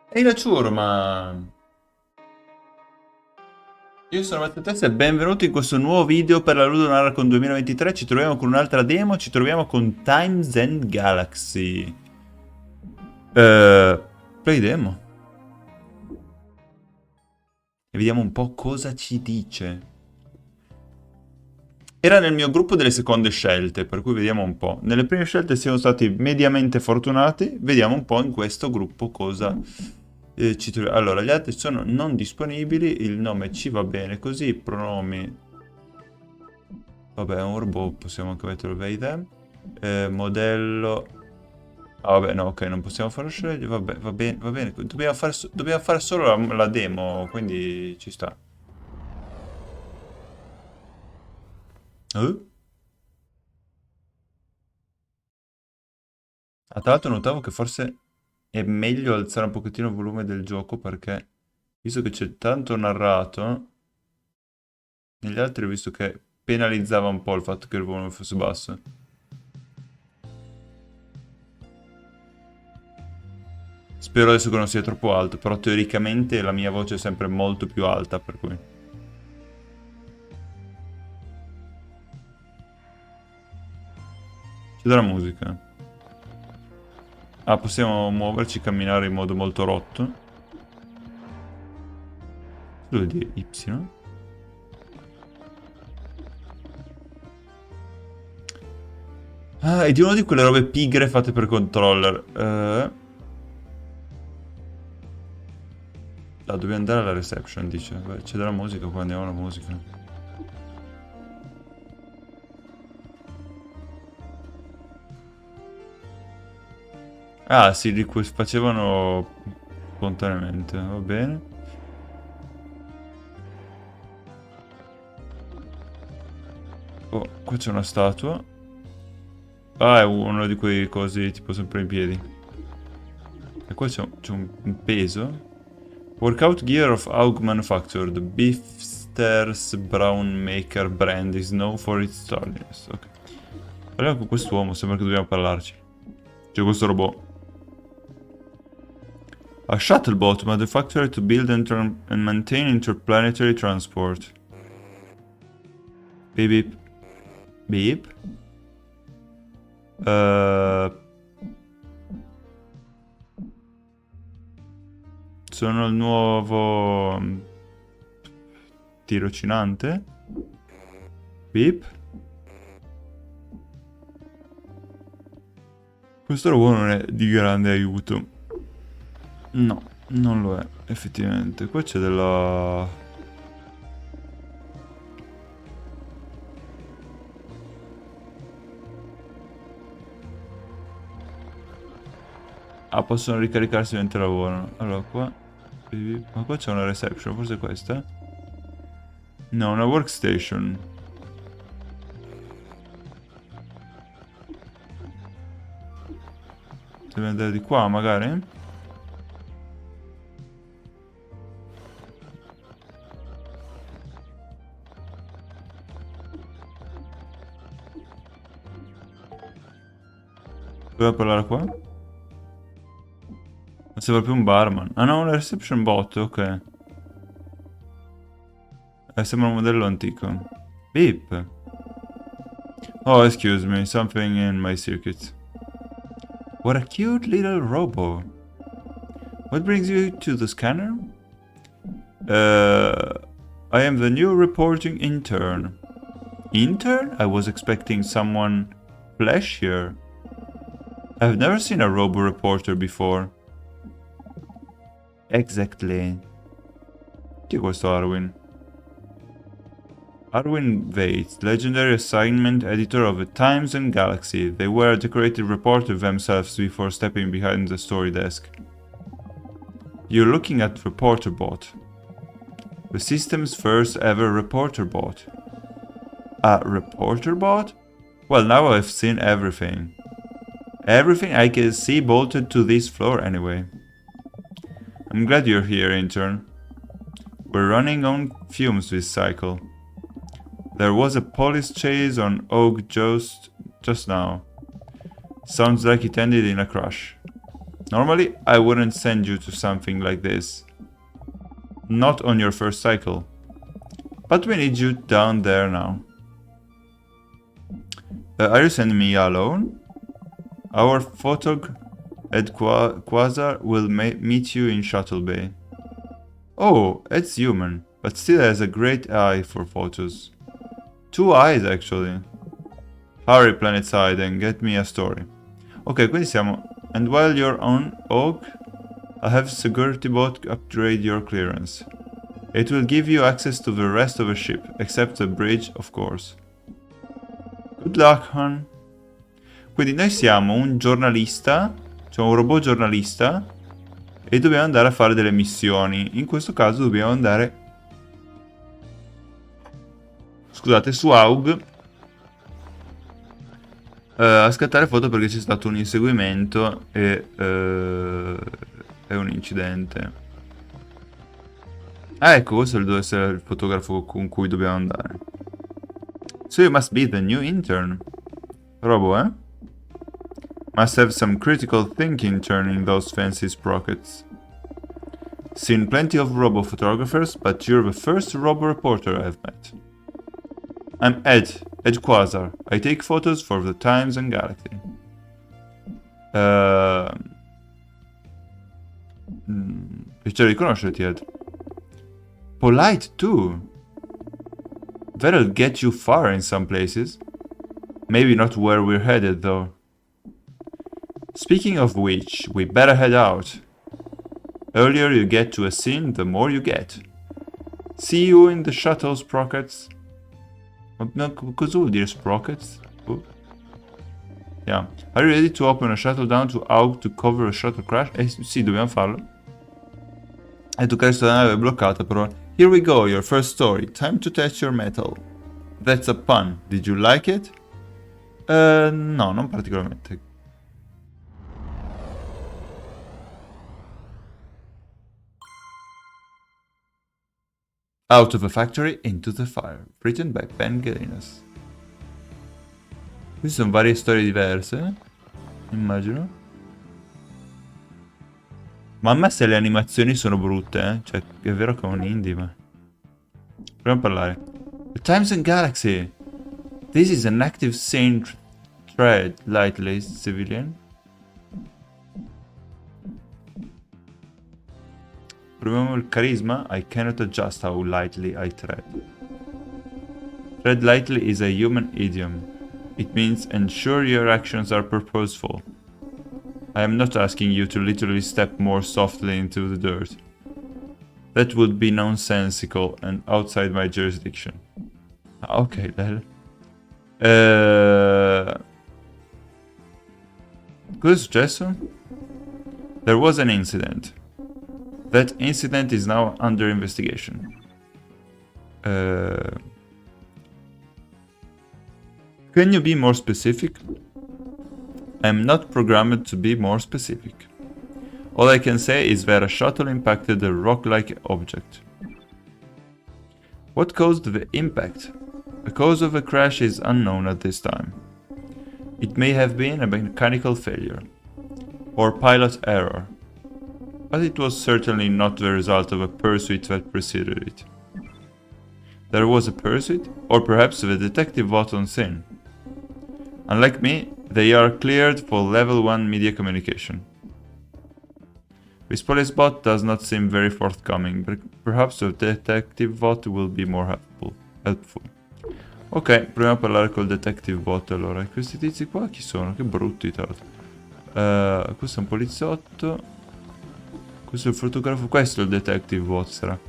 Ehi la ciurma! Io sono Matsetes e benvenuti in questo nuovo video per la LudoNarraCon 2023. Ci troviamo con un'altra demo, ci troviamo con Times and Galaxy. Play demo. E vediamo un po' cosa ci dice. Era nel mio gruppo delle seconde scelte, per cui vediamo un po'. Nelle prime scelte siamo stati mediamente fortunati, vediamo un po' in questo gruppo cosa ci troviamo. Allora, gli altri sono non disponibili, il nome ci va bene così, i pronomi. Vabbè, è un robot, possiamo anche metterlo they, them. Modello. Ah, vabbè, no, ok, non possiamo farlo scegliere. Vabbè, va bene, va bene. Dobbiamo fare solo la demo, quindi ci sta. Eh? Ah, tra l'altro notavo che forse è meglio alzare un pochettino il volume del gioco perché, visto che c'è tanto narrato, negli altri ho visto che penalizzava un po' il fatto che il volume fosse basso. Spero adesso che non sia troppo alto, però teoricamente la mia voce è sempre molto più alta, per cui. C'è della musica. Ah, possiamo muoverci, camminare in modo molto rotto. Cosa vuol dire Y? Ah, è di una di quelle robe pigre fatte per controller. Ah, dobbiamo andare alla reception, dice. Beh, c'è della musica, poi andiamo alla musica. Ah, sì, di cui facevano spontaneamente, va bene. Oh, qua c'è una statua. Ah, è uno di quei cosi tipo sempre in piedi. E qua c'è un peso. Workout gear of Aug manufactured. The Beefsters Brown Maker brand is known for its sturdiness. Ok. Parliamo con quest'uomo, sembra che dobbiamo parlarci. C'è questo robot. A shuttlebot manufactured to build and maintain interplanetary transport. Beep beep. Beep. Sono il nuovo tirocinante. Beep. Questo robot non è di grande aiuto. No, non lo è, effettivamente. Qua c'è della. Ah, possono ricaricarsi mentre lavorano. Allora, qua. Ma qua c'è una reception, forse è questa? No, una workstation. Deve andare di qua, magari? Dove parlare qua? Ma sembra più un barman. Ah no, una reception bot, ok. Sembra un modello antico. Beep. Oh, excuse me, something in my circuit. What a cute little robot. What brings you to the scanner? I am the new reporting intern. Intern? I was expecting someone flashier. I've never seen a robo reporter before. Exactly. Chi è questo Arwin? Arwin Vates, legendary assignment editor of the Times and Galaxy. They were a decorated reporter themselves before stepping behind the story desk. You're looking at Reporter Bot. The system's first ever Reporter Bot. A Reporter Bot? Well, now I've seen everything. Everything I can see bolted to this floor anyway. I'm glad you're here, intern. We're running on fumes this cycle. There was a police chase on Oak just now. Sounds like it ended in a crash. Normally, I wouldn't send you to something like this. Not on your first cycle. But we need you down there now. Are you sending me alone? Our photog Ed Quasar will meet you in Shuttle Bay. Oh, Ed's human, but still has a great eye for photos. 2 eyes, actually. Hurry, Planetside, and get me a story. Ok, quindi siamo... And while you're on Oak, I have security bot upgrade your clearance. It will give you access to the rest of the ship, except the bridge, of course. Good luck, hon. Quindi noi siamo un giornalista, cioè un robot giornalista, e dobbiamo andare a fare delle missioni. In questo caso dobbiamo andare, scusate, su AUG a scattare foto perché c'è stato un inseguimento e un incidente. Ah, ecco, questo deve essere il fotografo con cui dobbiamo andare. So you must be the new intern. Robo, eh? Must have some critical thinking turning those fancy sprockets. Seen plenty of robo photographers, but you're the first robo reporter I've met. I'm Ed Quasar. I take photos for the Times and Galaxy. Piacere di conoscerti, Ed. Polite, too. That'll get you far in some places. Maybe not where we're headed, though. Speaking of which, we better head out. Earlier you get to a scene, the more you get. See you in the shuttle, Sprockets. Ma cosa vuol dire Sprockets? Yeah. Are you ready to open a shuttle down to Aug to cover a shuttle crash? Sì, dobbiamo farlo. E tu che questa nave è bloccata, però. Here we go, your first story. Time to test your metal. That's a pun. Did you like it? No, non particolarmente. Out of a factory into the fire. Written by Ben Galinas. Queste sono varie storie diverse, immagino. Mamma se le animazioni sono brutte, eh. Cioè, è vero che è un indie, ma... Proviamo a parlare. The Times and Galaxy. This is an active scene thread, lightly civilian. Proviamo il carisma. I cannot adjust how lightly I tread. Tread lightly is a human idiom. It means ensure your actions are purposeful. I am not asking you to literally step more softly into the dirt. That would be nonsensical and outside my jurisdiction. Ok, Del. Cosa è successo? There was an incident. That incident is now under investigation. Can you be more specific? I'm not programmed to be more specific. All I can say is that a shuttle impacted a rock-like object. What caused the impact? The cause of the crash is unknown at this time. It may have been a mechanical failure, or pilot error, but it was certainly not the result of a pursuit that preceded it. There was a pursuit, or perhaps the detective bot on scene. Unlike me, they are cleared for level 1 media communication. This police bot does not seem very forthcoming, but perhaps the detective bot will be more helpful. Ok, proviamo a parlare col detective bot allora. Questi tizi qua chi sono? Che brutti tra l'altro. Questo è un poliziotto. Questo è il fotografo. Questo è il detective bot, sarà.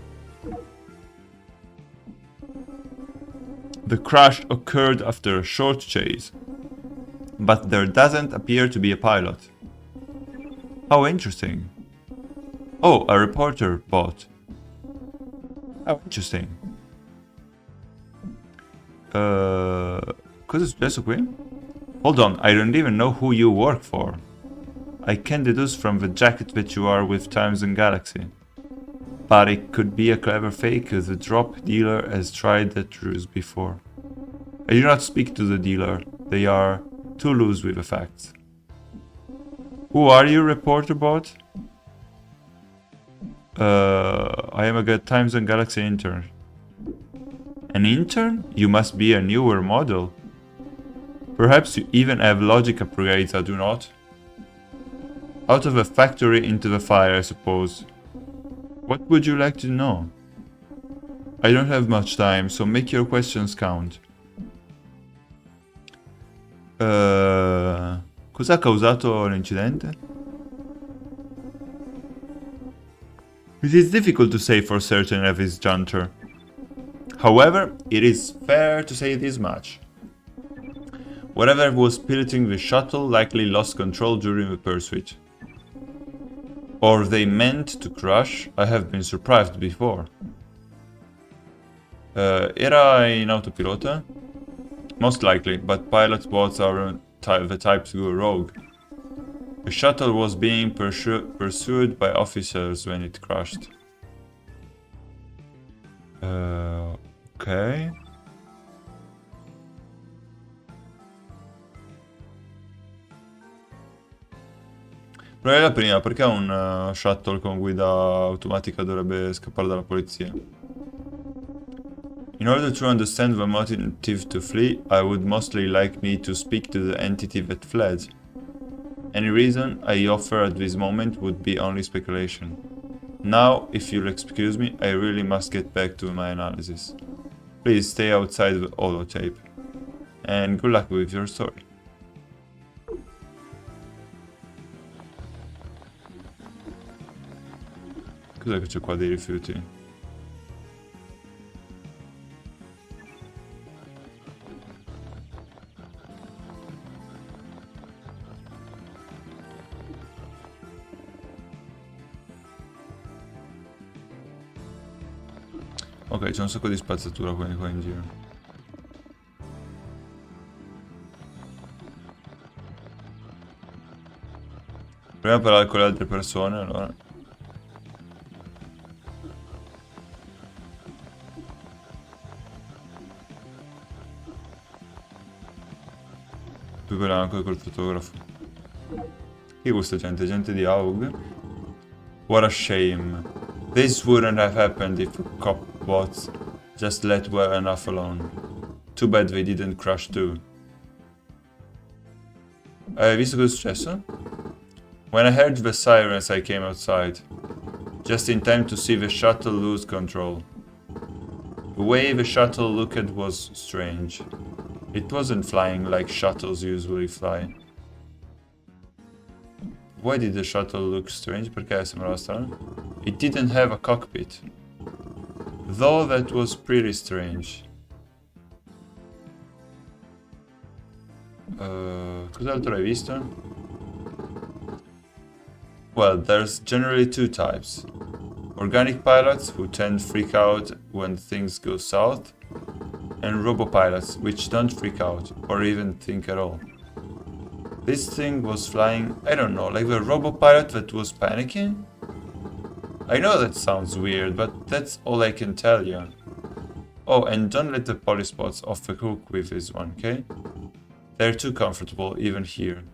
The crash occurred after a short chase. But there doesn't appear to be a pilot. How interesting. Oh, a reporter bot. How interesting. Cosa è successo qui? Hold on, I don't even know who you work for. I can deduce from the jacket that you are with Times and Galaxy. But it could be a clever fake, the drop dealer has tried that ruse before. I do not speak to the dealer. They are too loose with the facts. Who are you, reporter bot? I am a Good Times and Galaxy intern. An intern? You must be a newer model. Perhaps you even have logic upgrades, I do not. Out of a factory into the fire, I suppose. What would you like to know? I don't have much time, so make your questions count. Cosa ha causato l'incidente? It is difficult to say for certain at this juncture. However, it is fair to say this much. Whatever was piloting the shuttle likely lost control during the pursuit. Or they meant to crash. I have been surprised before. Era in autopilota? Most likely, but pilot bots are the type to go rogue. The shuttle was being pursued by officers when it crashed. Ok. Però è la prima, perché un shuttle con guida automatica dovrebbe scappare dalla polizia? In order to understand the motive to flee, I would mostly like me to speak to the entity that fled. Any reason I offer at this moment would be only speculation. Now, if you'll excuse me, I really must get back to my analysis. Please stay outside the holotape. And good luck with your story. Cos'è che c'è qua dei rifiuti? Ok, c'è un sacco di spazzatura qua in giro. Proviamo a parlare con le altre persone, allora. Poi parliamo anche col fotografo. Chi è questa gente? Gente di AUG? What a shame. This wouldn't have happened if the cop bots just let well enough alone. Too bad they didn't crash too. Hai visto cosa è successo? When I heard the sirens I came outside. Just in time to see the shuttle lose control. The way the shuttle looked was strange. It wasn't flying like shuttles usually fly. Why did the shuttle look strange? Perché sembrava strano? It didn't have a cockpit. Though that was pretty strange. Cos'altro hai visto? Well, there's generally two types. Organic pilots who tend to freak out when things go south, and robopilots which don't freak out or even think at all. This thing was flying, I don't know, like the robopilot that was panicking? I know that sounds weird, but that's all I can tell you. Oh, and don't let the polyspots off the hook with this one, okay? They're too comfortable even here.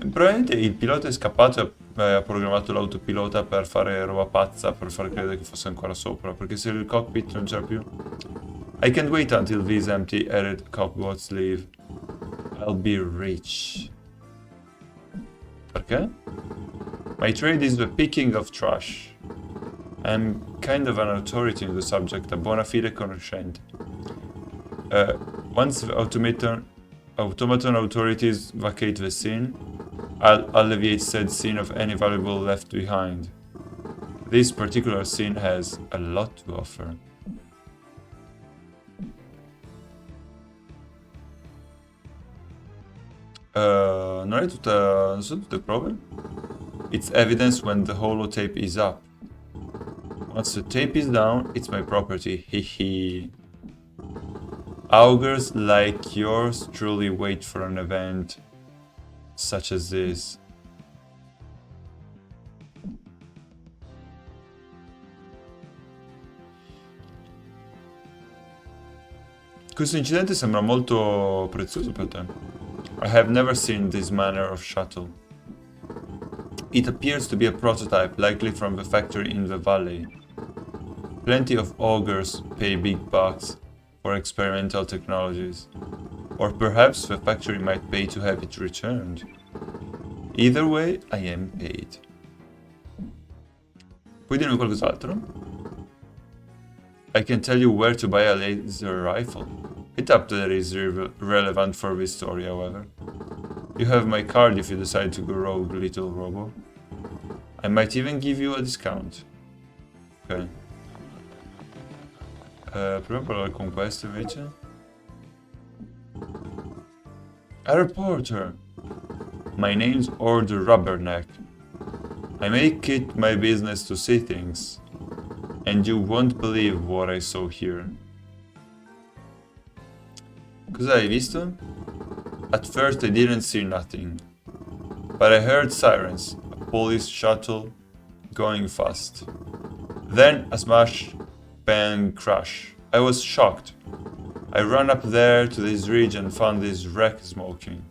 Probabilmente il pilota è scappato e ha programmato l'autopilota per fare roba pazza, per far credere che fosse ancora sopra, perché se il cockpit non c'era più... I can't wait until these empty-headed cockbots leave. I'll be rich. Perché? My trade is the picking of trash. I'm kind of an authority in the subject, a bona fide conoscente. Once the automaton authorities vacate the scene, I'll alleviate said scene of any valuable left behind. This particular scene has a lot to offer. Non sono tutte prove? It's evidence when the holotape is up. Once the tape is down, it's my property, hehe. Augurs like yours truly wait for an event such as this. Questo incidente sembra molto prezioso per te. I have never seen this manner of shuttle. It appears to be a prototype, likely from the factory in the valley. Plenty of augurs pay big bucks for experimental technologies. Or perhaps the factory might pay to have it returned. Either way, I am paid. Puoi dirmi qualcos'altro? I can tell you where to buy a laser rifle. It up that is relevant for this story, however. You have my card if you decide to go rogue, little robo. I might even give you a discount. Ok. Proviamo a parlare con questo invece. A reporter! My name's Order Rubberneck. I make it my business to see things. And you won't believe what I saw here. Cosa hai visto? At first I didn't see nothing. But I heard sirens, a police shuttle going fast. Then a smash, bang, crash. I was shocked. I ran up there to this ridge and found this wreck smoking.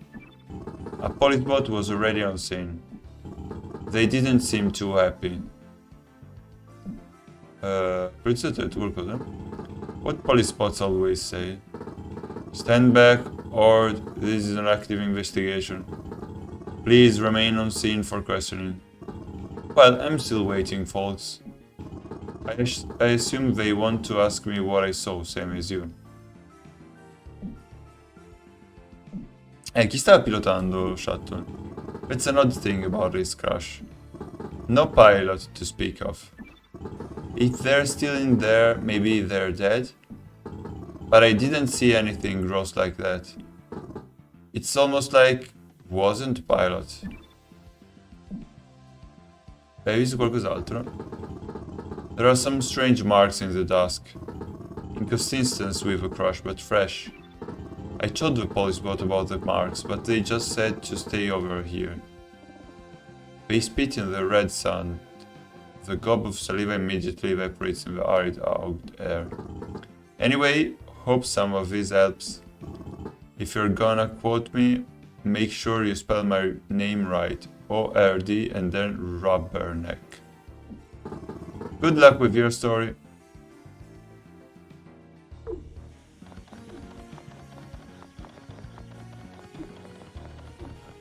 A police boat was already on scene. They didn't seem too happy. Poliziotto, hai detto qualcosa? What police spots always say? Stand back, or this is an active investigation. Please remain on scene for questioning. Well, I'm still waiting, folks. I assume they want to ask me what I saw, same as you. Chi stava pilotando lo shuttle? That's an odd thing about this crash. No pilot to speak of. If they're still in there, maybe they're dead? But I didn't see anything gross like that. It's almost like wasn't a pilot. Hai visto qualcos'altro? There are some strange marks in the dusk. Inconsistent with the crash, but fresh. I told the police boat about the marks, but they just said to stay over here. They spit in the red sun. The gob of saliva immediately evaporates in the arid air. Anyway, hope some of this helps. If you're gonna quote me, make sure you spell my name right. O-R-D and then Rubberneck. Good luck with your story.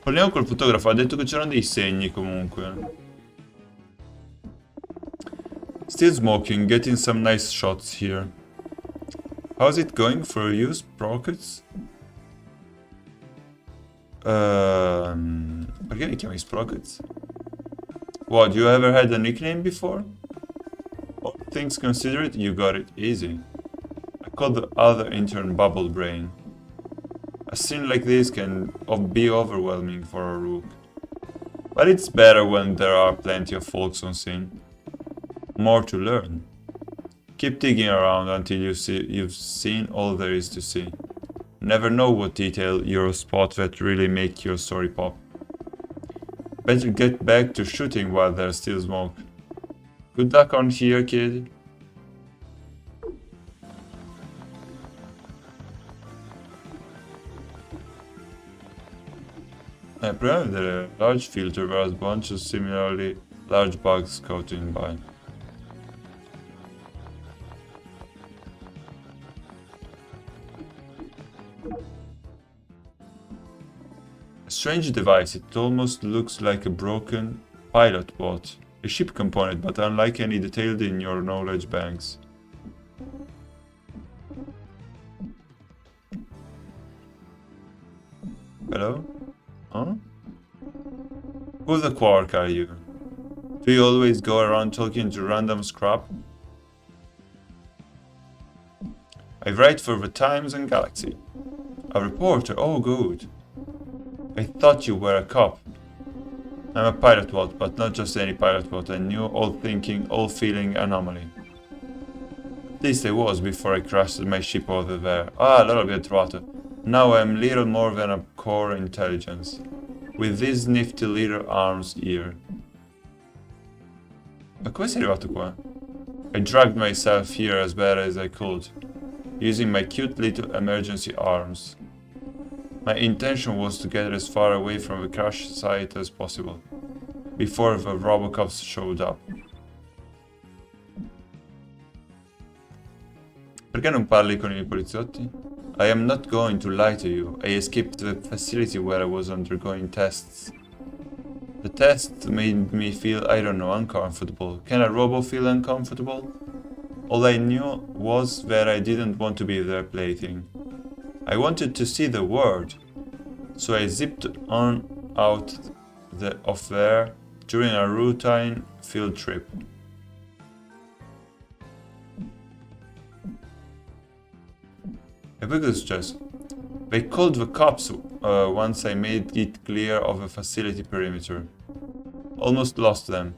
Parliamo col fotografo, ha detto che c'erano dei segni comunque. Still smoking, getting some nice shots here. How's it going for you, Sprockets? Perché mi chiami Sprockets? What, you ever had a nickname before? All things considered, you got it easy. I call the other intern Bubble Brain. A scene like this can be overwhelming for a rook. But it's better when there are plenty of folks on scene. More to learn. Keep digging around until you've seen all there is to see. Never know what detail you'll spot that really make your story pop. Better get back to shooting while there's still smoke. Good luck on here, kid. Prima di vedere large filter whereas bunch of similarly large bugs scouting by. A strange device, it almost looks like a broken pilot bot. A ship component, but unlike any detailed in your knowledge banks. Hello? Huh? Who the quark are you? Do you always go around talking to random scrap? I write for the Times and Galaxy. A reporter, oh good. I thought you were a cop. I'm a pilot bot, but not just any pilot bot, a new, all-thinking, all-feeling anomaly. At least I was before I crashed my ship over there. Ah, allora l'abbiamo trovato. Now I'm little more than a core intelligence. With these nifty little arms here. Ma come sei arrivato qua? I dragged myself here as bad as I could. using my cute little emergency arms. My intention was to get as far away from the crash site as possible, before the Robocops showed up. Perché non parli con I poliziotti? I am not going to lie to you. I escaped the facility where I was undergoing tests. The test made me feel, I don't know, uncomfortable. Can a robot feel uncomfortable? All I knew was that I didn't want to be their plaything. I wanted to see the world. So I zipped on out of there during a routine field trip. E poi cosa è successo? They called the cops once I made it clear of the facility perimeter. Almost lost them.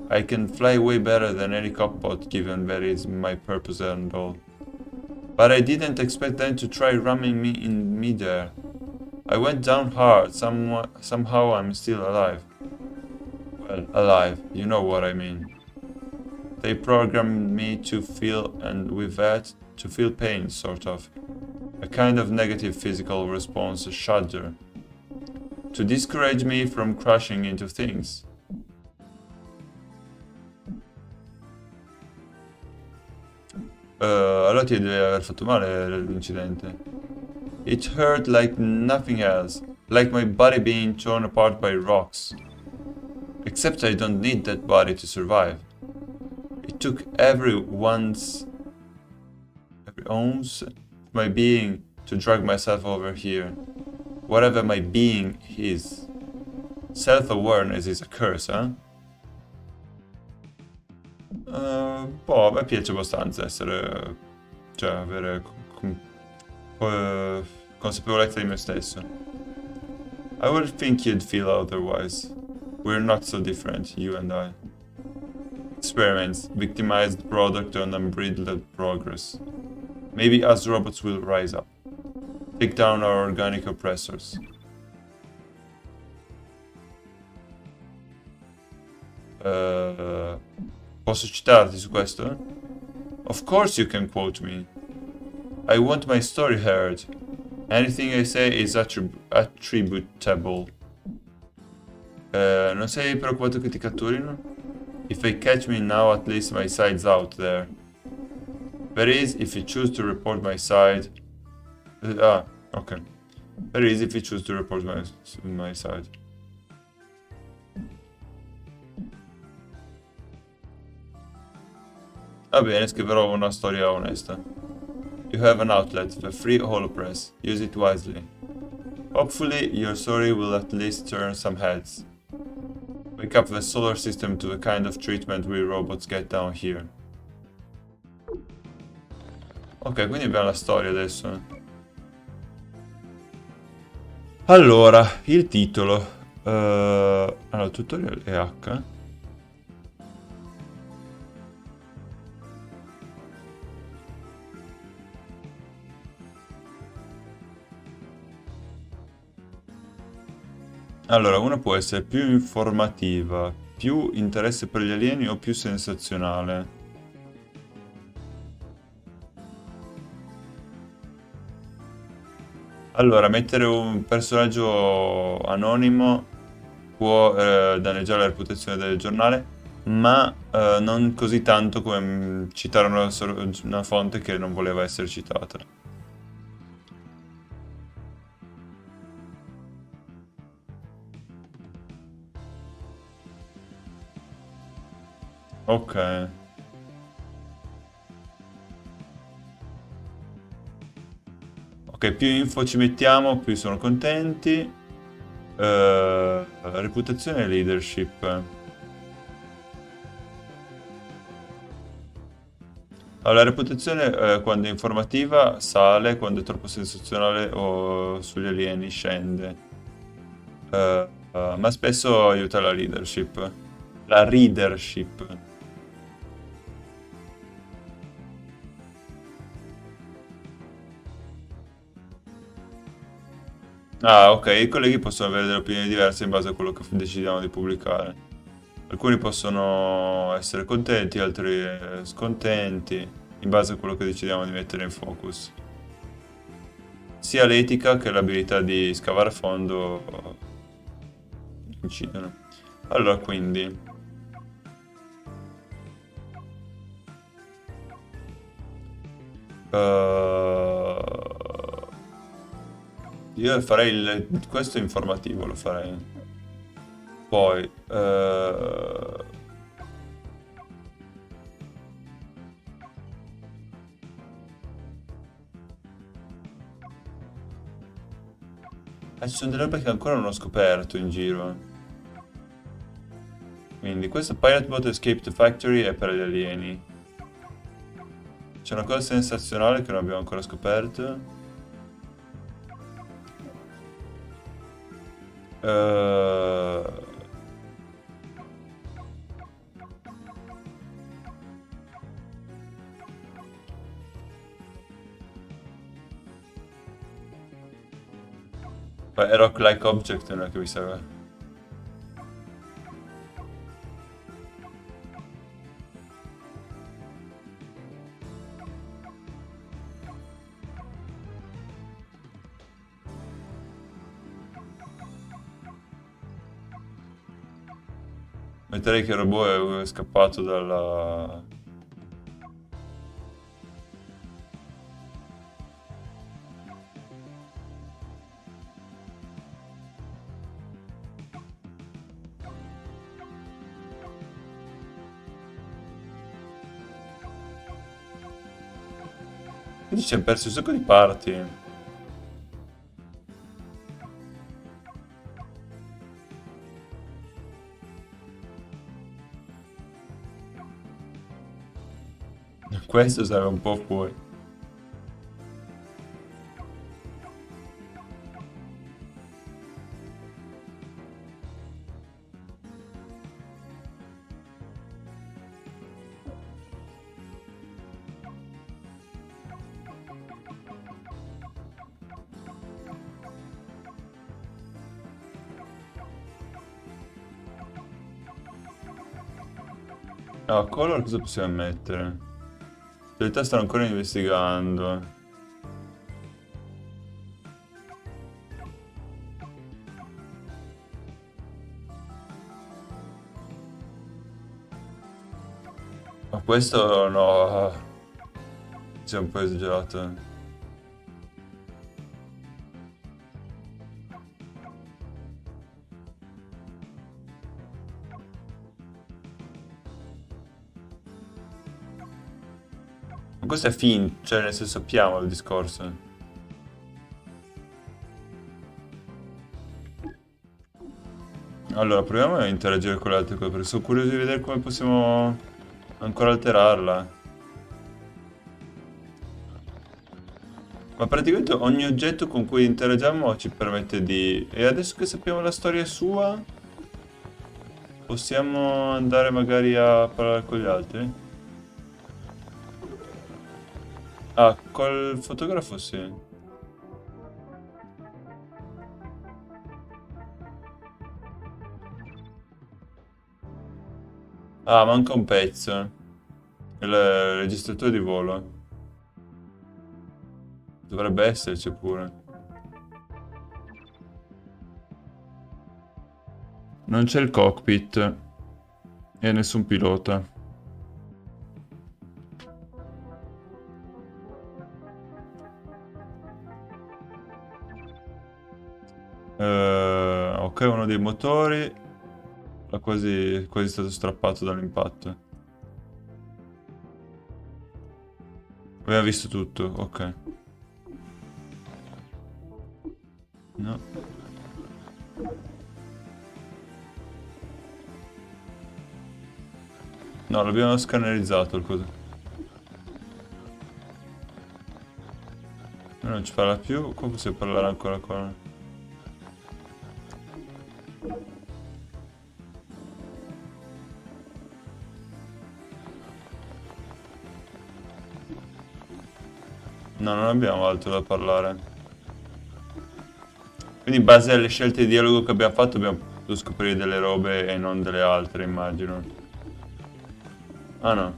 I can fly way better than any cop bot given that is my purpose and all. But I didn't expect them to try ramming me in midair. I went down hard, somehow I'm still alive. Well, alive, you know what I mean. They programmed me to feel, and with that, to feel pain, sort of. A kind of negative physical response, a shudder. To discourage me from crashing into things. Allora ti deve aver fatto male l'incidente. It hurt like nothing else, like my body being torn apart by rocks. Except I don't need that body to survive. It took every ounce of my being to drag myself over here. Whatever my being is. Self-awareness is a curse, eh? Boh, a me piace abbastanza essere... cioè, avere consapevolezza di me stesso. I would think you'd feel otherwise. We're not so different, you and I. Experiments, victimized product and unbridled progress. Maybe us robots will rise up. Take down our organic oppressors. Posso citarti su questo? Of course you can quote me. I want my story heard. Anything I say is attributable. Non sei preoccupato che ti catturino? If they catch me now, at least my side's out there. That is, if you choose to report my side. Ok. That is, if you choose to report my side. Va bene, scriverò una storia onesta. You have an outlet, the free holopress. Use it wisely. Hopefully, your story will at least turn some heads. Wake up the solar system to the kind of treatment we robots get down here. Ok, quindi abbiamo la storia adesso. Allora, il titolo. Allora, il tutorial è H. Allora, una può essere più informativa, più interesse per gli alieni o più sensazionale. Allora, mettere un personaggio anonimo può danneggiare la reputazione del giornale, ma non così tanto come citare una fonte che non voleva essere citata. Ok. Ok, più info ci mettiamo, più sono contenti. Reputazione e leadership. Allora, la reputazione quando è informativa sale, quando è troppo sensazionale o sugli alieni scende. Ma spesso aiuta la leadership. La readership. Ah, ok, i colleghi possono avere delle opinioni diverse in base a quello che decidiamo di pubblicare. Alcuni possono essere contenti, altri scontenti. in base a quello che decidiamo di mettere in focus. Sia l'etica che l'abilità di scavare a fondo incidono. Allora, quindi... io farei questo informativo, lo farei. Poi... ci sono delle robe che ancora non ho scoperto in giro. Quindi questo Pirate Boat Escape to Factory è per gli alieni. C'è una cosa sensazionale che non abbiamo ancora scoperto. Beh, rock-like object non è che mi serve. Metterei che il robot è scappato dalla... Quindi ci hanno perso un sacco di parti. Questo serve un po' fuori. No, color cosa possiamo mettere? In realtà stanno ancora investigando. Ma questo no. C'è un po' esagerato. Ma questo è finto, cioè nel senso sappiamo il discorso. Allora, proviamo a interagire con le altre cose, perché sono curioso di vedere come possiamo ancora alterarla. Ma praticamente ogni oggetto con cui interagiamo ci permette di... E adesso che sappiamo la storia sua, possiamo andare magari a parlare con gli altri? Ah, col fotografo sì. Ah, manca un pezzo. Il registratore di volo. Dovrebbe esserci pure. Non c'è il cockpit e nessun pilota. Ok, uno dei motori è quasi stato strappato dall'impatto. Abbiamo visto tutto, ok. No. No, l'abbiamo scannerizzato il coso. Non ci parla più, qua possiamo parlare ancora con... No, non abbiamo altro da parlare. Quindi in base alle scelte di dialogo che abbiamo fatto abbiamo potuto scoprire delle robe e non delle altre, immagino. Ah no.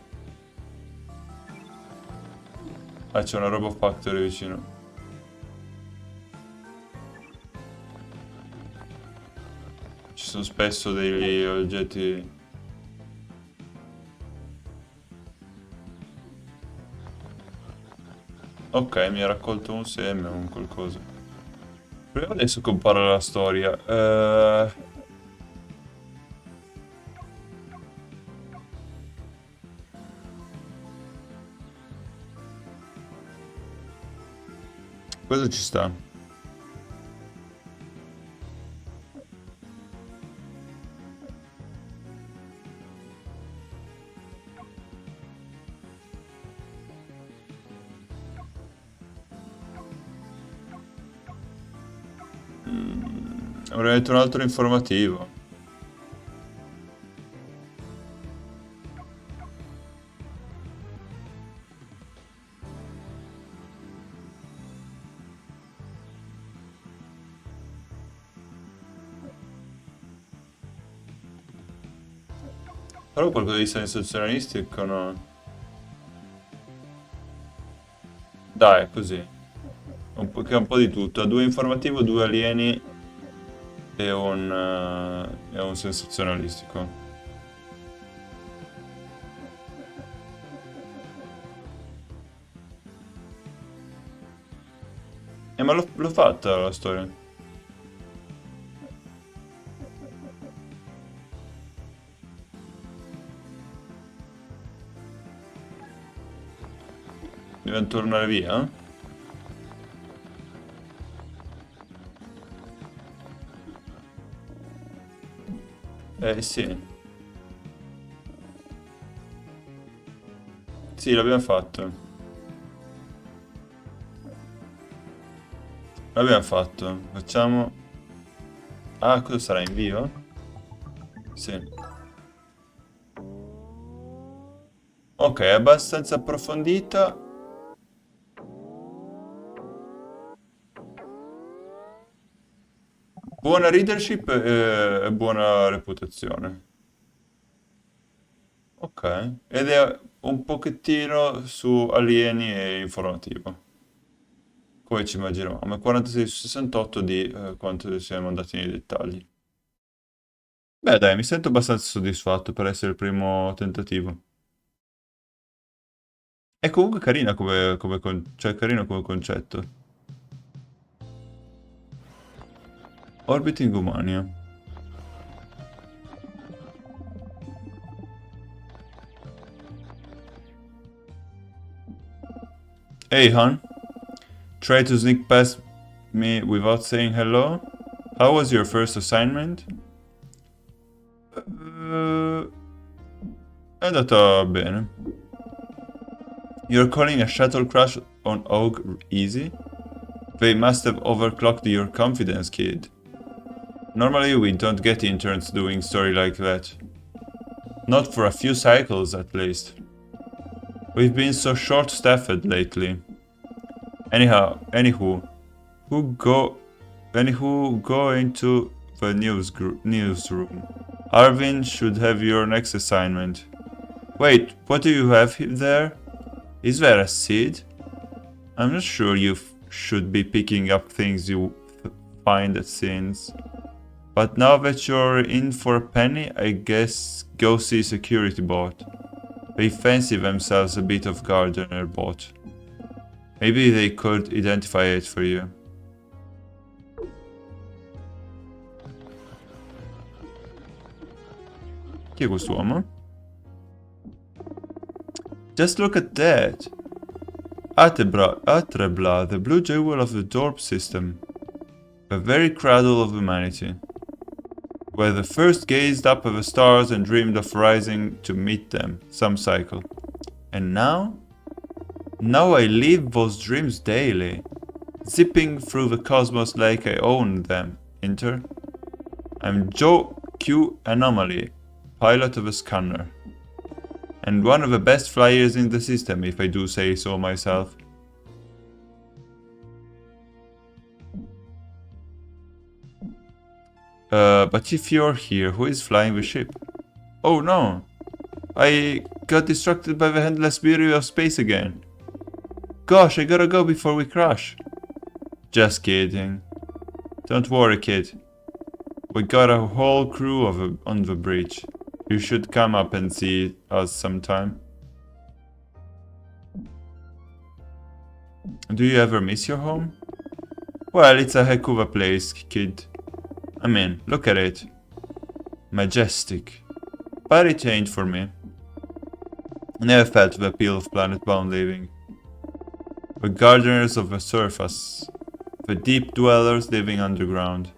Ah, c'è una Robo Factory vicino. Ci sono spesso degli oggetti... Ok, mi ha raccolto un seme o un qualcosa. Proviamo adesso a comparare la storia. Questo ci sta. Avrei detto un altro informativo. Però qualcosa di sensazionalistico, no? Dai, così. Che è un po' di tutto. Ha due informativo, due alieni e un sensazionalistico. Ma l'ho fatta la storia. Dobbiamo tornare via? Sì. Sì, l'abbiamo fatto. L'abbiamo fatto. Facciamo... Ah, cosa sarà in vivo? Sì. Ok, è abbastanza approfondita. Buona leadership e buona reputazione. Ok. Ed è un pochettino su alieni e informativo. Come ci immaginavamo. È 46 su 68 di quanto siamo andati nei dettagli. Beh, dai, mi sento abbastanza soddisfatto per essere il primo tentativo. È comunque carina cioè carino come concetto. Orbiting Umania. Hey, hon. Try to sneak past me without saying hello? How was your first assignment? È andata bene. You're calling a shuttle crash on Oak easy? They must have overclocked your confidence, kid. Normally we don't get interns doing story like that. Not for a few cycles, at least. We've been so short-staffed lately. Anywho, who go, go into the newsroom. Arvin should have your next assignment. Wait, what do you have there? Is there a seed? I'm not sure you should be picking up things you find at scenes. But now that you're in for a penny, I guess go see Security Bot. They fancy themselves a bit of gardener bot. Maybe they could identify it for you. Chi è quest'uomo? Just look at that! Atrebla, the blue jewel of the Dorp system. The very cradle of humanity. Where the first gazed up at the stars and dreamed of rising to meet them, some cycle. And now? Now I live those dreams daily, zipping through the cosmos like I own them, enter. I'm Joe Q Anomaly, pilot of a scanner. And one of the best flyers in the system, if I do say so myself. But if you're here, who is flying the ship? Oh no! I got distracted by the endless beauty of space again. Gosh, I gotta go before we crash. Just kidding. Don't worry, kid. We got a whole crew on the bridge. You should come up and see us sometime. Do you ever miss your home? Well, it's a heck of a place, kid. I mean, look at it. Majestic. But it ain't for me. I never felt the appeal of planet-bound living. The gardeners of the surface. The deep dwellers living underground.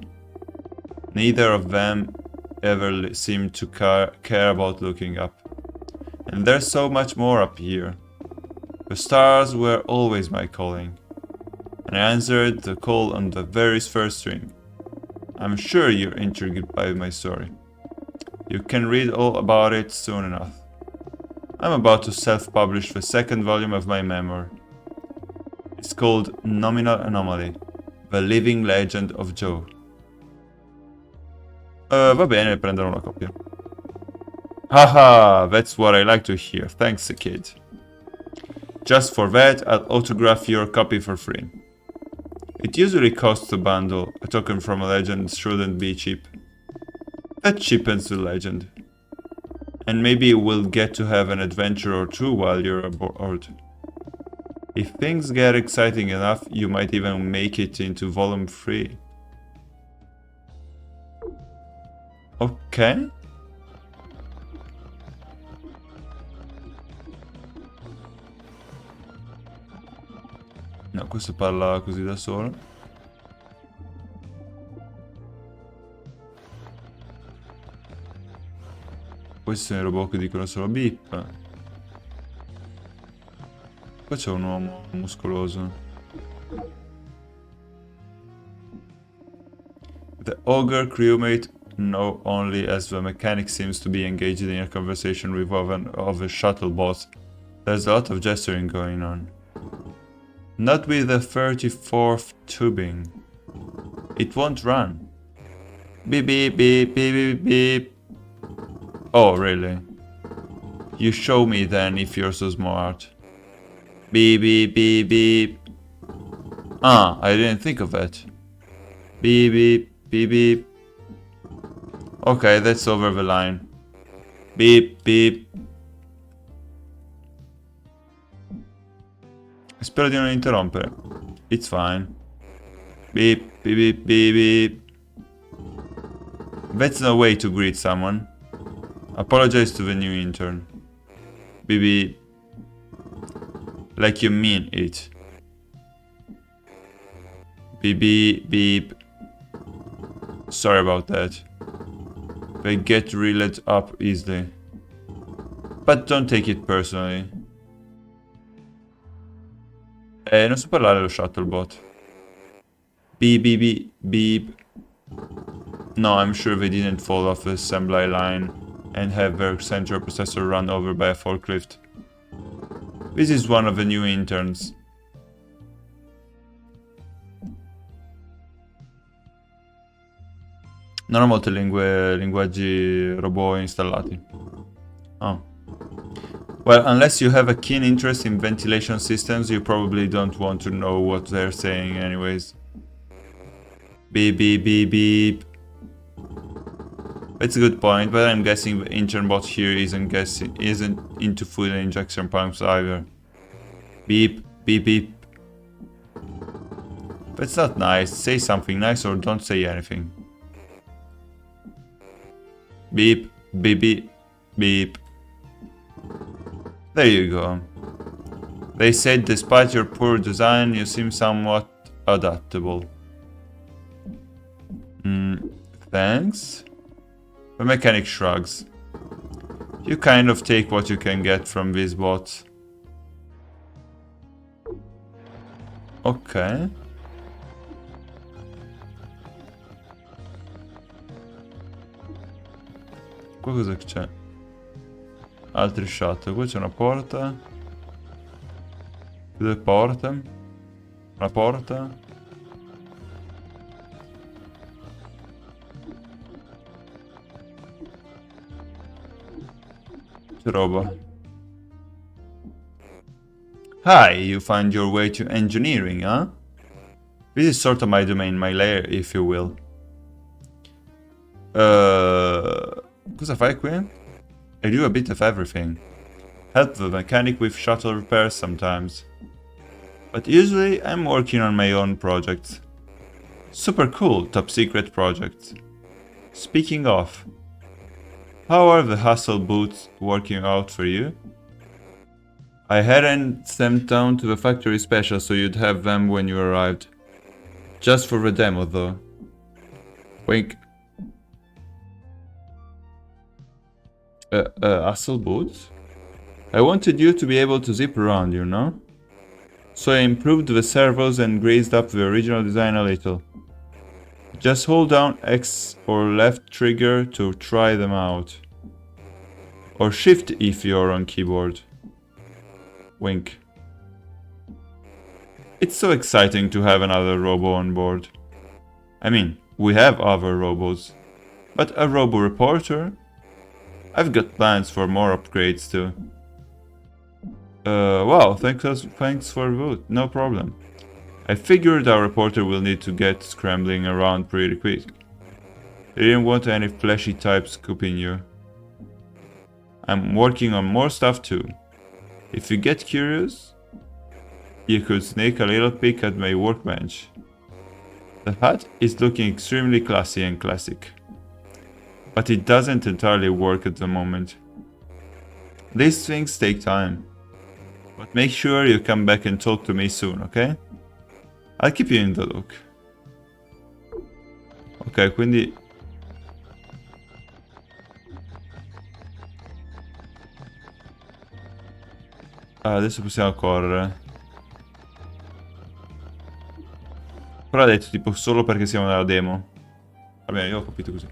Neither of them ever seemed to care about looking up. And there's so much more up here. The stars were always my calling. And I answered the call on the very first ring. I'm sure you're intrigued by my story. You can read all about it soon enough. I'm about to self-publish the second volume of my memoir. It's called Nominal Anomaly, The Living Legend of Joe. Va bene, prenderò una copia. Haha, that's what I like to hear. Thanks, kid. Just for that, I'll autograph your copy for free. It usually costs a bundle. A token from a legend shouldn't be cheap. That cheapens the legend. And maybe we'll get to have an adventure or two while you're aboard. If things get exciting enough, you might even make it into volume 3. Ok. No, questo parla così da solo. Questi sono i robot che dicono solo beep. Qua c'è un uomo muscoloso. The ogre crewmate know only as the mechanic seems to be engaged in a conversation with one of the shuttle bots. There's a lot of gesturing going on. Not with the 34th tubing. It won't run. Beep beep beep beep beep beep. Oh, really? You show me then if you're so smart. Beep beep beep beep. Ah, I didn't think of that. Beep beep beep beep. Okay, that's over the line. Beep beep. Spero di non interrompere. It's fine. Beep beep beep beep beep. That's no way to greet someone. Apologize to the new intern. Beep beep. Like you mean it. Beep beep beep. Sorry about that. They get reeled up easily. But don't take it personally. Non so parlare lo shuttlebot. Beep beep beep beep. No, I'm sure they didn't fall off the assembly line and have their central processor run over by a forklift. This is one of the new interns. Non ho molte linguaggi robot installati. Oh. Well, unless you have a keen interest in ventilation systems, you probably don't want to know what they're saying anyways. Beep beep beep beep. That's a good point, but I'm guessing the intern bot here isn't into food injection pumps either. Beep beep beep. That's not nice. Say something nice or don't say anything. Beep beep beep beep. There you go. They said despite your poor design, you seem somewhat adaptable. Thanks? The mechanic shrugs. You kind of take what you can get from these bots. Ok. Qua cosa c'è? Altri shot. Qua c'è una porta. Due porte. Una porta. C'è roba. Hi, you find your way to engineering, huh? This is sort of my domain, my lair, if you will. Cosa fai qui? I do a bit of everything. Help the mechanic with shuttle repairs sometimes. But usually I'm working on my own projects. Super cool, top secret projects. Speaking of, how are the hustle boots working out for you? I hadn't sent down to the factory special so you'd have them when you arrived. Just for the demo though. Wink. Hustle boots? I wanted you to be able to zip around, you know? So I improved the servos and greased up the original design a little. Just hold down X or left trigger to try them out. Or shift if you're on keyboard. Wink. It's so exciting to have another robo on board. I mean, we have other robos. But a robo reporter? I've got plans for more upgrades too. Wow, thanks for the vote, no problem. I figured our reporter will need to get scrambling around pretty quick. I didn't want any fleshy types scooping you. I'm working on more stuff too. If you get curious, you could sneak a little peek at my workbench. The hat is looking extremely classy and classic. But it doesn't entirely work at the moment. These things take time. But make sure you come back and talk to me soon, ok? I'll keep you in the look. Ok, quindi... adesso possiamo correre. Però ha detto tipo solo perché siamo nella demo. Va bene, io ho capito così.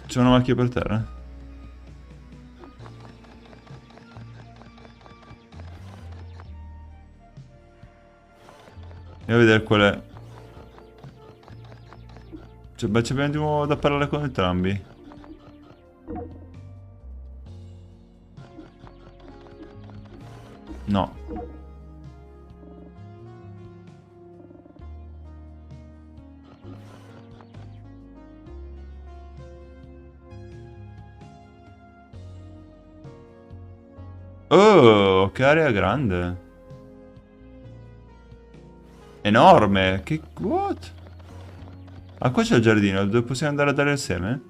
C'è una macchia per terra. Andiamo a vedere qual è. Cioè, beh, abbiamo da parlare con entrambi. No. Oh, che area grande. Enorme. Che... what? Ah, qua c'è il giardino, dove possiamo andare a dare il seme?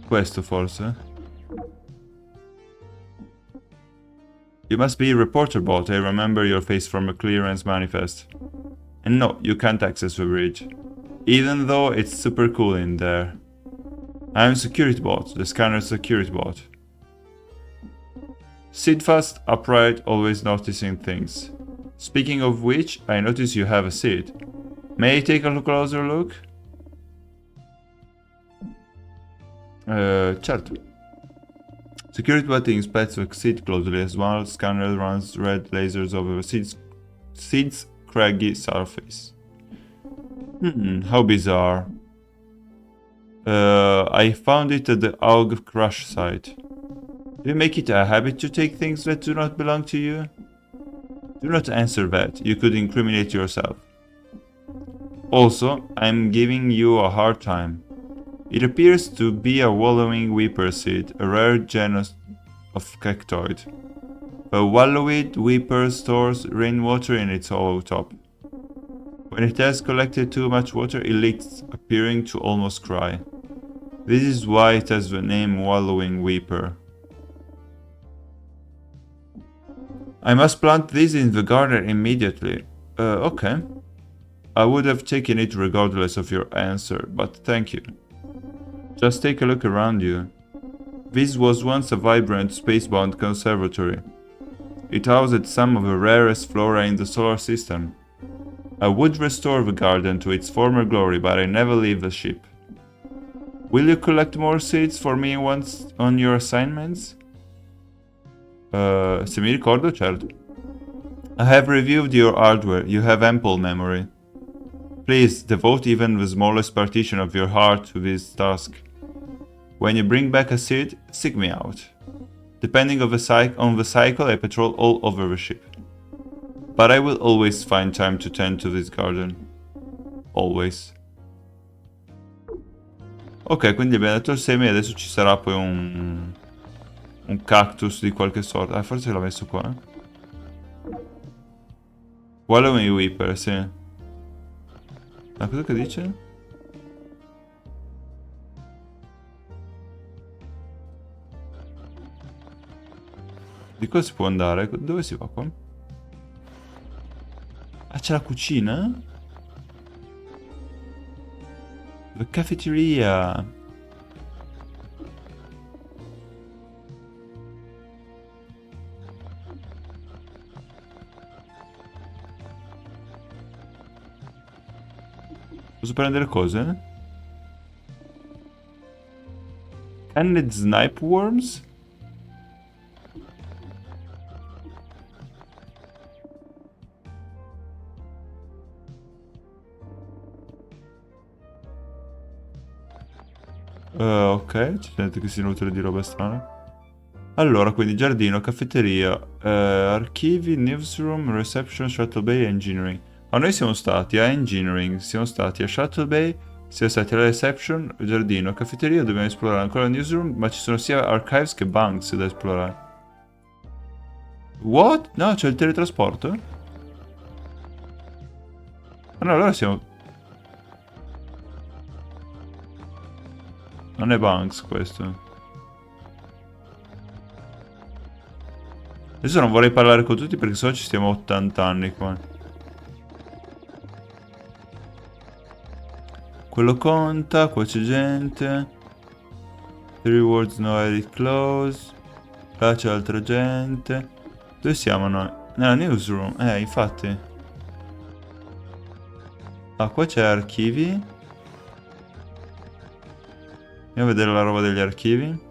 Questo forse? You must be a reporter bot, I remember your face from a clearance manifest. And no, you can't access the bridge. Even though it's super cool in there. I'm security bot, the scanner security bot. Sit fast, upright, always noticing things. Speaking of which, I notice you have a seat. May I take a closer look? Certo. Security bot inspects the seat closely as one scanner runs red lasers over the seat's craggy surface. How bizarre. I found it at the AUG crash site. Do you make it a habit to take things that do not belong to you? Do not answer that, you could incriminate yourself. Also, I'm giving you a hard time. It appears to be a wallowing weeper seed, a rare genus of cactoid. A wallowid weeper stores rainwater in its hollow top. When it has collected too much water, it leaks, appearing to almost cry. This is why it has the name wallowing weeper. I must plant this in the garden immediately. Okay. I would have taken it regardless of your answer, but thank you. Just take a look around you. This was once a vibrant spacebound conservatory. It housed some of the rarest flora in the solar system. I would restore the garden to its former glory, but I never leave the ship. Will you collect more seeds for me once on your assignments? Se mi ricordo, certo. I have reviewed your hardware. You have ample memory. Please devote even the smallest partition of your heart to this task. When you bring back a seed, seek me out. Depending on the cycle, I patrol all over the ship. But I will always find time to tend to this garden. Always. Ok, quindi abbiamo dato il seme e adesso ci sarà poi un cactus di qualche sorta. Ah, forse l'ho messo qua. Follow me, Weeper, sì. Ma cosa che dice? Di cosa si può andare? Dove si va qua? Ah, c'è la cucina? La caffetteria. Posso prendere cose? Canned snipe worms? Ok, ci sente che si nutre di roba strana. Allora, quindi giardino, caffetteria, archivi, newsroom, reception, shuttle bay, engineering. Ma noi siamo stati a engineering, siamo stati a shuttle bay, siamo stati alla reception, giardino, caffetteria, dobbiamo esplorare ancora il newsroom, ma ci sono sia archives che banks da esplorare. What? No, c'è il teletrasporto? Ah no, allora siamo... Non è banks questo. Adesso non vorrei parlare con tutti perché sennò ci stiamo 80 anni qua. Quello conta, qua c'è gente. The rewards no edit close. Là c'è altra gente. Dove siamo noi? Nella newsroom, infatti. Ah, qua c'è archivi. Andiamo a vedere la roba degli archivi.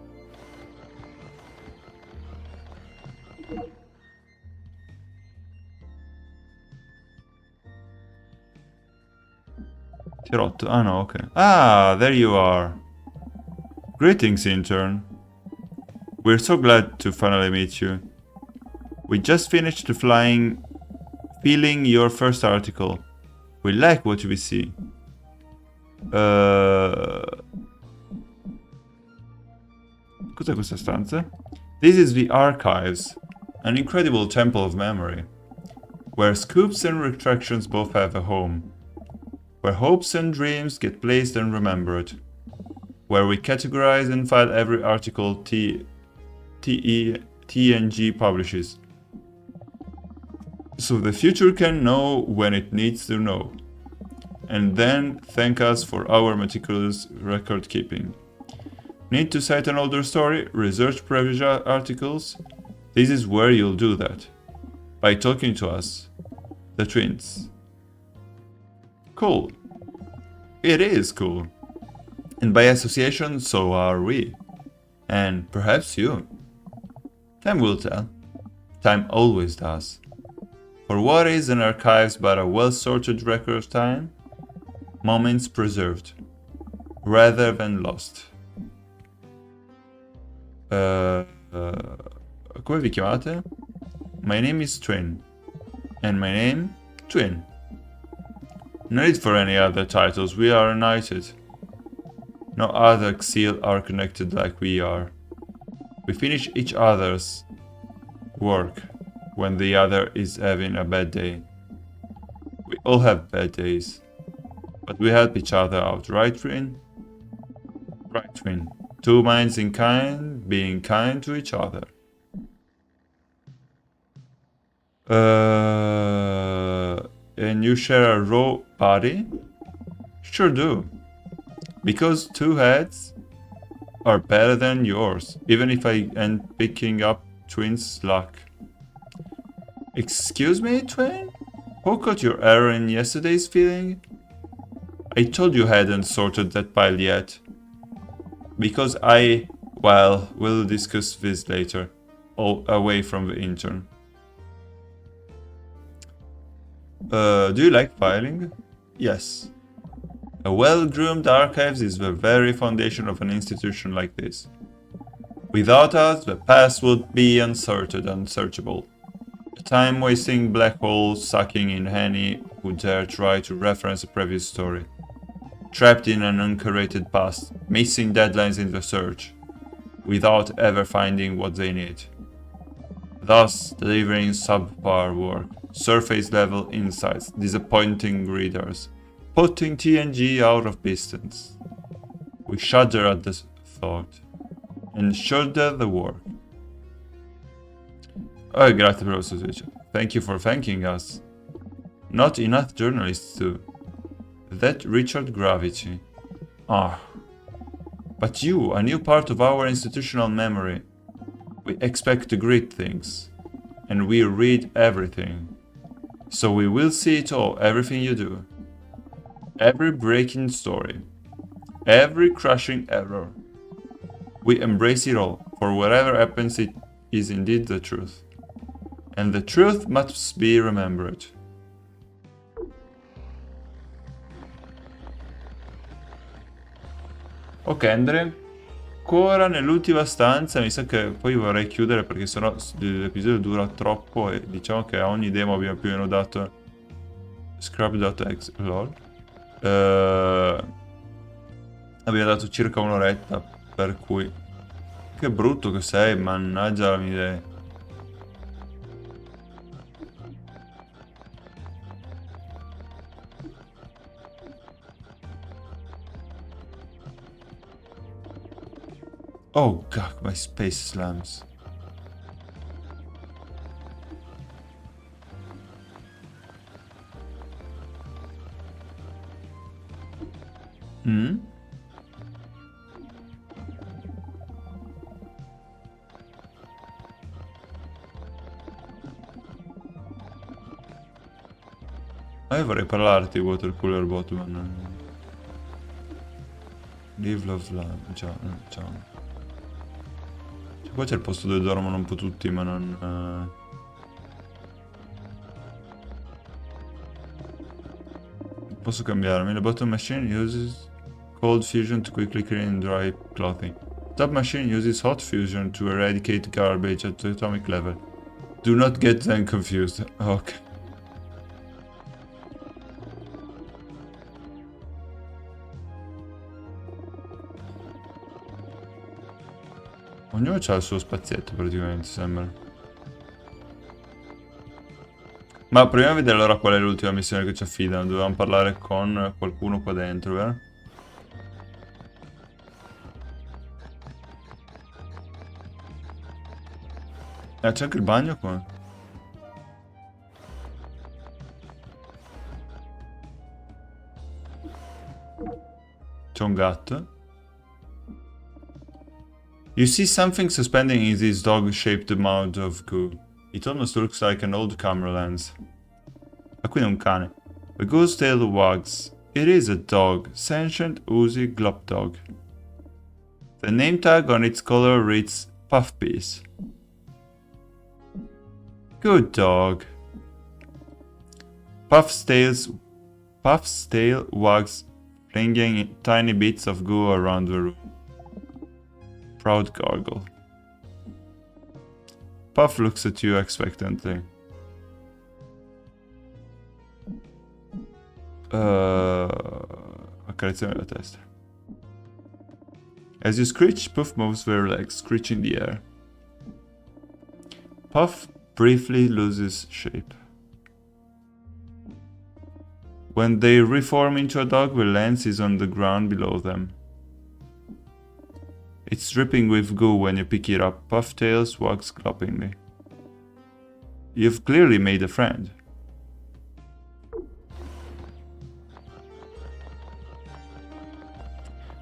Si è rotto. Ah no, ok. Ah, there you are. Greetings, intern. We're so glad to finally meet you. We just finished filling your first article. We like what we see. Cos'è questa stanza? This is the Archives, an incredible temple of memory, where scoops and retractions both have a home, where hopes and dreams get placed and remembered, where we categorize and file every article TNG publishes, so the future can know when it needs to know, and then thank us for our meticulous record keeping. Need to cite an older story, research previous articles? This is where you'll do that. By talking to us, the twins. Cool. It is cool. And by association, so are we. And perhaps you. Time will tell. Time always does. For what is an archive but a well-sorted record of time? Moments preserved, rather than lost. Come vi chiamate? My name is Twin. And my name? Twin. No need for any other titles, we are united. No other seal are connected like we are. We finish each other's work when the other is having a bad day. We all have bad days. But we help each other out, right, Twin? Right, Twin. Two minds in kind, being kind to each other. And you share a raw body? Sure do. Because two heads are better than yours, even if I end picking up Twin's luck. Excuse me, Twin? Who caught your error in yesterday's feeling? I told you hadn't sorted that pile yet. Because well, we'll discuss this later. Away from the intern. Do you like filing? Yes. A well-groomed archives is the very foundation of an institution like this. Without us, the past would be unsearchable. A time-wasting black hole sucking in any who dare try to reference a previous story. Trapped in an uncurated past, missing deadlines in the search, without ever finding what they need. Thus, delivering subpar work, surface-level insights, disappointing readers, putting TNG out of business. We shudder at the thought, and shudder the work. Oh, grazie per lo switch. Thank you for thanking us. Not enough journalists do. That Richard Gravity. Ah. But you, a new part of our institutional memory. We expect great things. And we read everything. So we will see it all, everything you do. Every breaking story. Every crushing error. We embrace it all, for whatever happens it is indeed the truth. And the truth must be remembered. Ok, andremo ancora nell'ultima stanza. Mi sa che poi vorrei chiudere perché sennò l'episodio dura troppo e diciamo che a ogni demo abbiamo più o meno dato scrap.exe lol. Abbiamo dato circa un'oretta, per cui che brutto che sei, mannaggia la mia idea. Oh god, my space slams. Io vorrei parlarti, water cooler bot, ma non... Live, love, love, ciao, ciao. Cioè, qua c'è il posto dove dormono un po' tutti, ma non... Posso cambiarmi. The bottom machine uses cold fusion to quickly clean dry clothing. Top machine uses hot fusion to eradicate garbage at the atomic level. Do not get them confused. Ok. Ognuno ha il suo spazietto praticamente, sembra. Ma proviamo a vedere allora qual è l'ultima missione che ci affidano. Dovevamo parlare con qualcuno qua dentro, vero? C'è anche il bagno qua. C'è un gatto. You see something suspending in this dog-shaped mound of goo. It almost looks like an old camera lens. Ma qui è un cane. The goo's tail wags. It is a dog. Sentient, oozy, glop dog. The name tag on its collar reads Puff Piece. Good dog. Puff's tail wags, flinging tiny bits of goo around the room. Proud gargle. Puff looks at you expectantly. Accarezzami la testa. As you screech, Puff moves their legs, screeching the air. Puff briefly loses shape. When they reform into a dog, the lens is on the ground below them. It's dripping with goo when you pick it up. Puff tails wags gloppingly. You've clearly made a friend.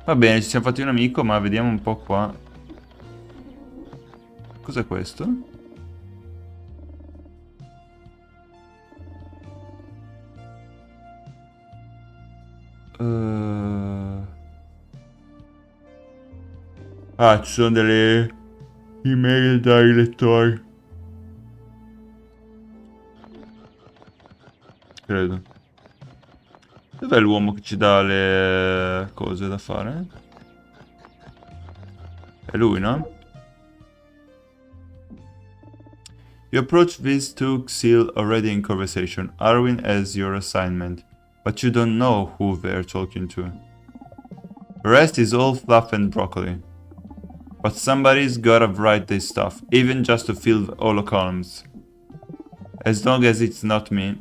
Va bene, ci siamo fatti un amico, ma vediamo un po' qua. Cos'è questo? Ah, ci sono delle email dai lettori. credo. Dov'è l'uomo che ci dà le cose da fare? È lui, no? You approach these two Xil already in conversation. Arwin has your assignment, but you don't know who they're talking to. The rest is all fluff and broccoli. But somebody's gotta write this stuff, even just to fill all the columns. As long as it's not me.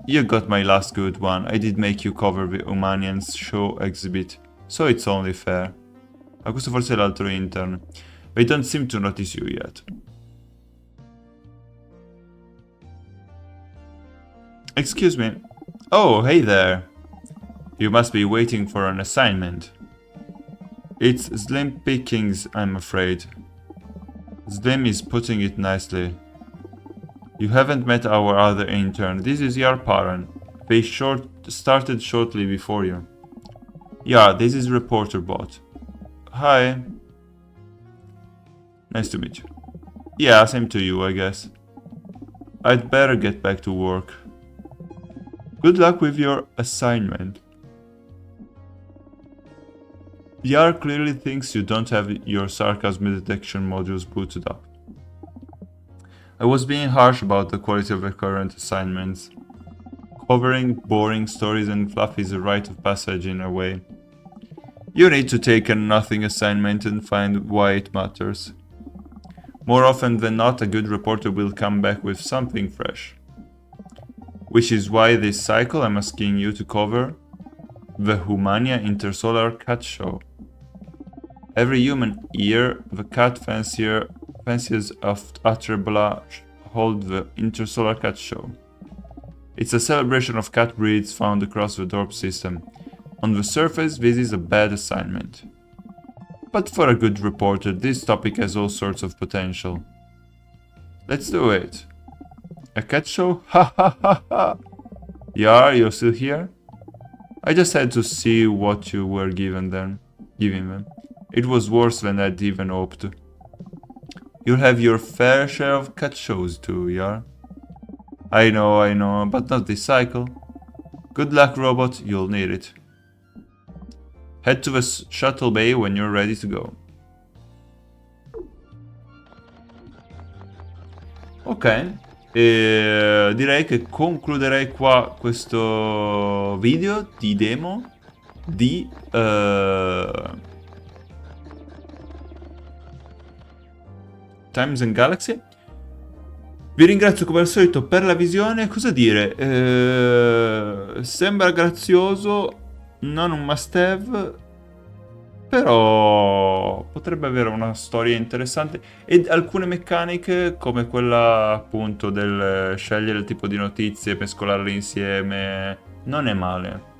You got my last good one. I did make you cover the Humanians show exhibit, so it's only fair. Ma questo forse è l'altro intern. They don't seem to notice you yet. Excuse me. Oh, hey there. You must be waiting for an assignment. It's slim pickings, I'm afraid. Slim is putting it nicely. You haven't met our other intern. This is Yar Paran. They started shortly before you. Yeah, this is Reporter Bot. Hi. Nice to meet you. Yeah, same to you, I guess. I'd better get back to work. Good luck with your assignment. Yar clearly thinks you don't have your sarcasm detection modules booted up. I was being harsh about the quality of the current assignments. Covering boring stories and fluff is a rite of passage in a way. You need to take a nothing assignment and find why it matters. More often than not, a good reporter will come back with something fresh. Which is why this cycle I'm asking you to cover the Humania Intersolar Cat Show. Every human year, the cat fanciers of Atrebla hold the Intersolar Cat Show. It's a celebration of cat breeds found across the Dorp system. On the surface, this is a bad assignment. But for a good reporter, this topic has all sorts of potential. Let's do it. A cat show? Ha ha ha ha! Yar, you're still here? I just had to see what you were giving them. It was worse than I'd even hoped. You'll have your fair share of cat shows too, Yar. I know, but not this cycle. Good luck, robot, you'll need it. Head to the shuttle bay when you're ready to go. Ok, direi che concluderei qua questo video di demo di Times and Galaxy. Vi ringrazio come al solito per la visione. Cosa dire? Sembra grazioso, non un must have, però potrebbe avere una storia interessante e alcune meccaniche come quella appunto del scegliere il tipo di notizie, mescolarle insieme, non è male.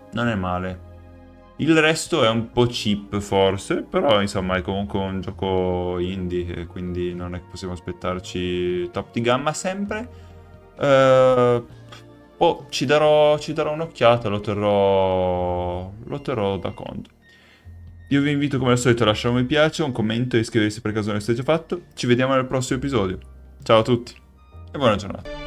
Il resto è un po' cheap forse, però insomma è comunque un gioco indie, quindi non è che possiamo aspettarci top di gamma sempre. Ci darò un'occhiata, lo terrò da conto. Io vi invito come al solito a lasciare un mi piace, un commento e iscriversi per caso non l'avete già fatto. Ci vediamo nel prossimo episodio. Ciao a tutti e buona giornata.